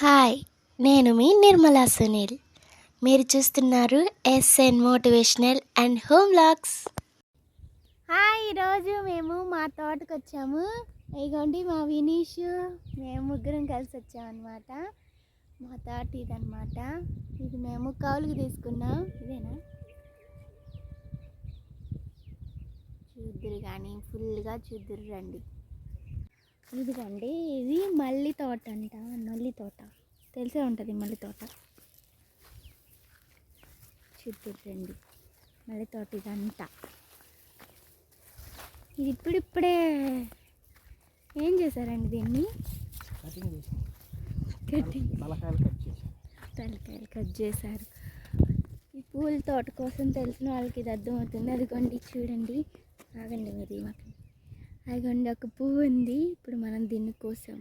Hi, నేను మీ నిర్మలా సునీల్. మీరు చూస్తున్నారు SN motivational and home vlogs. Hi, ఈరోజు మేము మా తోటకు వచ్చాము. ఇదిగోండి మా వినీష్, మేము ముగ్గురం కలిసి వచ్చామన్నమాట. మా తోట ఇదన్నమాట. ఇది మేము కౌలుకి తీసుకున్నాం. ఇదేనా చూద్దురు కానీ ఫుల్గా చూద్దురు రండి. ఇదిగండి, ఇది మల్లి తోట అంట. మల్లి తోట తెలిసే ఉంటుంది. మల్లి తోట చూద్దురండి. మల్లి తోట ఇదంతా. ఇది ఇప్పుడిప్పుడే ఏం చేశారండి దీన్ని? తలకాయలు కట్ చేశారు. ఈ పూల తోట కోసం తెలిసిన వాళ్ళకి ఇది అర్థమవుతుంది. అదిగోండి చూడండి. ఆగండి మరి, మాకు అదిగోండి ఒక పువ్వు ఉంది. ఇప్పుడు మనం దీన్ని కోసాం.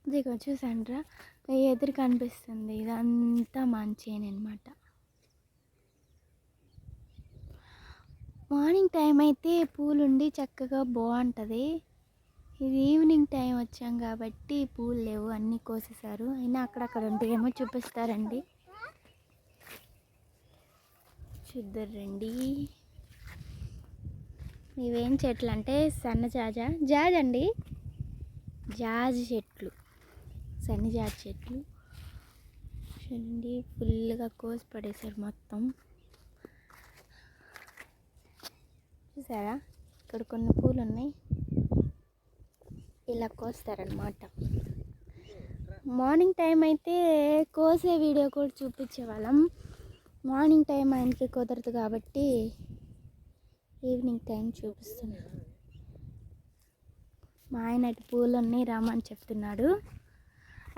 ఇదిగో చూసాండ్రా, ఎదురు కనిపిస్తుంది. ఇదంతా మంచేనే అనమాట. మార్నింగ్ టైం అయితే పూలుండి చక్కగా బాగుంటుంది. ఇది ఈవినింగ్ టైం వచ్చాం కాబట్టి పూలు లేవు, అన్నీ కోసేసారు. అయినా అక్కడక్కడ ఉంటే ఏమో చూపిస్తారండి. చూద్దరండి. ఇవేం చెట్లు అంటే జాజ్ అండి. జాజ్ చెట్లు, సన్నజాజి చెట్లు చూడండి. ఫుల్గా కోసి పడేశారు మొత్తం. చూసారా, ఇక్కడ కొన్ని పూలు ఉన్నాయి. ఇలా కోస్తారనమాట. మార్నింగ్ టైం అయితే కోసే వీడియో కూడా చూపించేవాళ్ళం. మార్నింగ్ టైం ఆయనకి కుదరదు కాబట్టి ఈవినింగ్ టైం చూపిస్తున్నాను. మా ఆయన అటు పూలన్నీ రమ్మని చెప్తున్నాడు.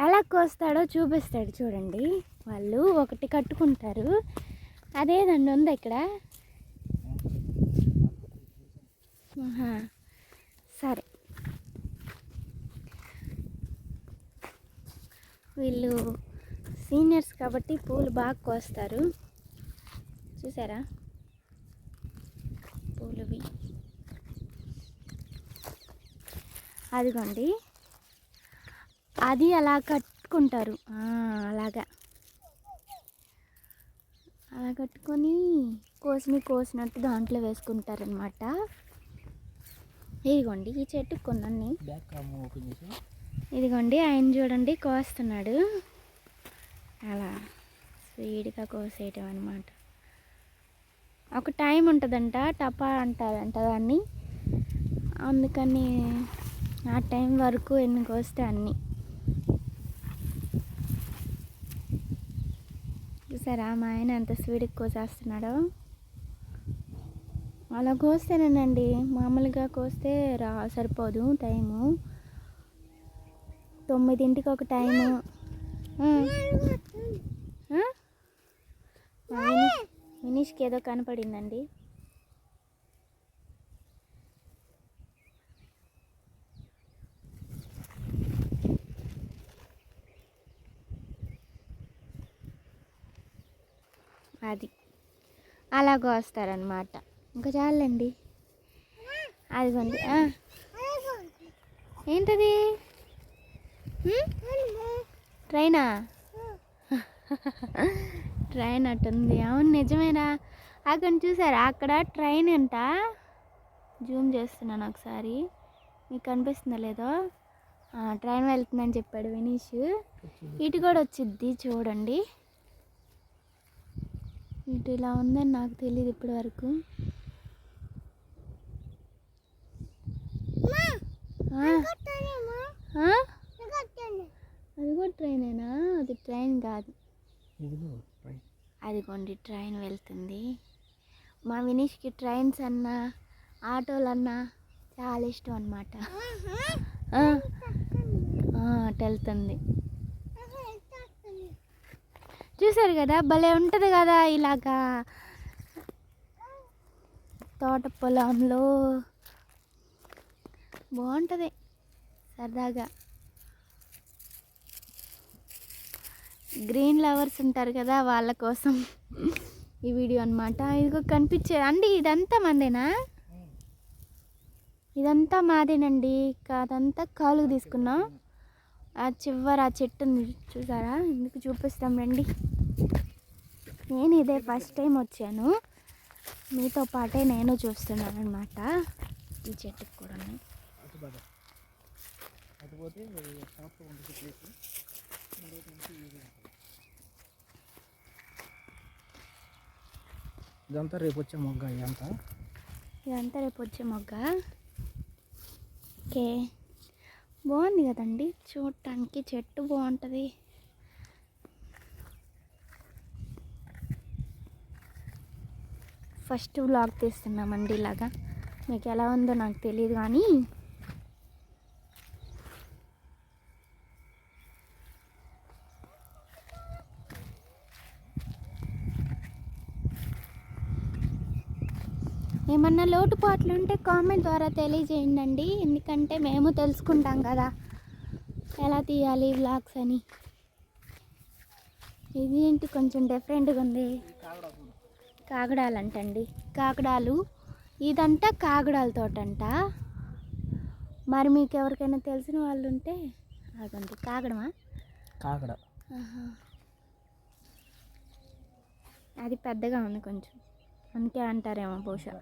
ఎలా కోస్తాడో చూపిస్తాడు చూడండి. వాళ్ళు ఒకటి కట్టుకుంటారు. అదేదండి ఉంది ఇక్కడ. సరే, వీళ్ళు సీనియర్స్ కాబట్టి పూలు బాగా కోస్తారు. చూసారా పూలువి. అదిగోండి, అది అలా కట్టుకుంటారు. అలా కట్టుకొని కోసినట్టు దాంట్లో వేసుకుంటారనమాట. ఇదిగోండి ఈ చెట్టు కొన్ని. ఇదిగోండి ఆయన చూడండి కోస్తున్నాడు. అలా స్పీడ్గా కోసేయటం అనమాట. ఒక టైం ఉంటుందంట, టపా అంటారంట దాన్ని. అందుకని ఆ టైం వరకు ఎన్ని కోస్తే అన్నీ. చూసారా మా ఆయన ఎంత స్పీడ్గా కోసేస్తున్నాడో. అలా కోస్తేనేనండి, మామూలుగా కోస్తే సరిపోదు టైము. 9ంటికి ఒక టైము. వినీష్కి ఏదో కనపడిందండి. అది అలాగ వస్తారనమాట. ఇంకా చాలండి. అదిగోండి. ఏంటది? ట్రైనా? ట్రైన్ అట్టుంది. అవును, నిజమేనా? అక్కడ చూసారా, అక్కడ ట్రైన్ అంట. జూమ్ చేస్తున్నాను ఒకసారి, మీకు కనిపిస్తుందా లేదో. ట్రైన్ వెళ్తుందని చెప్పాడు వినీష్. ఇటు కూడా వచ్చిద్ది చూడండి. ఇటు ఇలా ఉందని నాకు తెలియదు ఇప్పటి వరకు. అది కూడా ట్రైనేనా? అది ట్రైన్ కాదు. అదిగోండి ట్రైన్ వెళ్తుంది. మా వినీష్కి ట్రైన్స్ అన్నా ఆటోలన్నా చాలా ఇష్టం అన్నమాట. అటు వెళ్తుంది. చూసారు కదా, భలే ఉంటుంది కదా ఇలాగా తోట పొలంలో. బాగుంటుంది సరదాగా. గ్రీన్ లవర్స్ ఉంటారు కదా, వాళ్ళ కోసం ఈ వీడియో అన్నమాట. ఇదిగో కనిపించే అండి, ఇదంతా మందేనా? ఇదంతా మాదేనండి. అదంతా కాలుకు తీసుకున్నాం. ఆ చివర ఆ చెట్టు చూసారా? ఎందుకు చూపిస్తాం రండి. నేను ఇదే ఫస్ట్ టైం వచ్చాను, మీతో పాటే నేను చూస్తున్నాను అనమాట. ఈ చెట్టుకు కూడా ఇదంతా రేపు వచ్చే మొగ్గ. ఇదంతా రేపు వచ్చే మొగ్గ. ఓకే, బాగుంది కదండి చూడటానికి. చెట్టు బాగుంటుంది. ఫస్ట్ వ్లాగ్ తీస్తున్నామండి ఇలాగా. మీకు ఎలా ఉందో నాకు తెలియదు కానీ ఏమన్నా లోటుపాట్లు ఉంటే కామెంట్ ద్వారా తెలియజేయండి. ఎందుకంటే మేము తెలుసుకుంటాం కదా ఎలా తీయాలి వ్లాగ్స్ అని. ఇది ఏంటి కొంచెం డిఫరెంట్గా ఉంది. కాగడాలు అంటండి, కాగడాలు. ఇదంట కాగడాల తోటంట. మరి మీకు ఎవరికైనా తెలిసిన వాళ్ళు ఉంటే అదండి. కాగడమా? కాగడ. అది పెద్దగా ఉంది కొంచెం, అందుకే అంటారేమో బహుశా.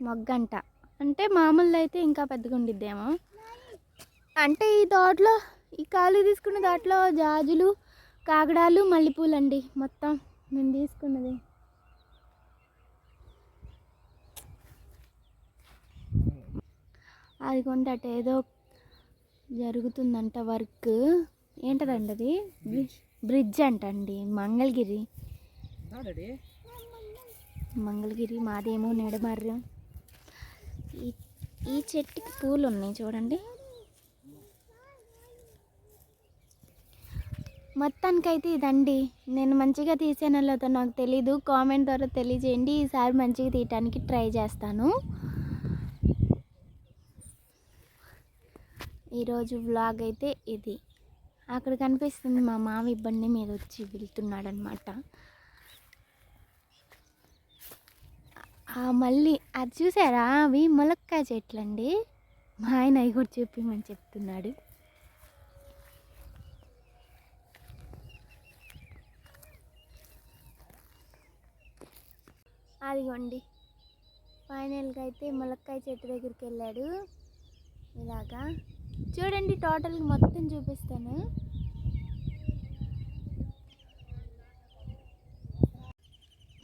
మొగ్గంట అంటే మామూలు అయితే ఇంకా పెద్దగా ఉండిద్దేమో. అంటే ఈ తోటలో, ఈ కాలు తీసుకున్న తోటలో జాజులు, కాగడాలు, మల్లెపూలు అండి మొత్తం నేను తీసుకున్నది. అది కొంటట ఏదో జరుగుతుందంట వర్క్. ఏంటదండి అది? బ్రిడ్జ్ అంటండి. మంగళగిరి మాదేమో నెడమర్రం. ఈ చెట్టుకి పూలు ఉన్నాయి చూడండి. మొత్తానికైతే ఇదండి. నేను మంచిగా తీసానో లేదో నాకు తెలీదు, కామెంట్ ద్వారా తెలియజేయండి. ఈసారి మంచిగా తీయటానికి ట్రై చేస్తాను. ఈరోజు వ్లాగ్ అయితే ఇది. అక్కడ కనిపిస్తుంది మా మామ బండి మీద వచ్చి వెళ్తున్నాడు అనమాట. మళ్ళీ అది చూసారా? అవి ములక్కాయ చెట్లు అండి. మా ఆయన అవి కూడా చెప్పమని చెప్తున్నాడు. అదిగోండి, ఫైనల్గా అయితే ములక్కాయ చెట్టు దగ్గరికి వెళ్ళాడు. ఇలాగా చూడండి, టోటల్గా మొత్తం చూపిస్తాను.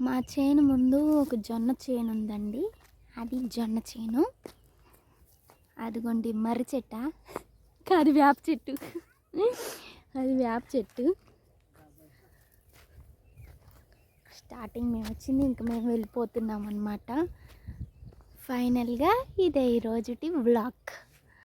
మా చేను ముందు ఒక జొన్న చేను ఉందండి. అది జొన్న చేను. అదిగోండి మర్రి చెట్ట కాదు, వేప చెట్టు. అది వేప చెట్టు. స్టార్టింగ్ మేము వచ్చింది, ఇంకా మేము వెళ్ళిపోతున్నాం అన్నమాట. ఫైనల్గా ఇదే ఈరోజుటి వ్లాగ్.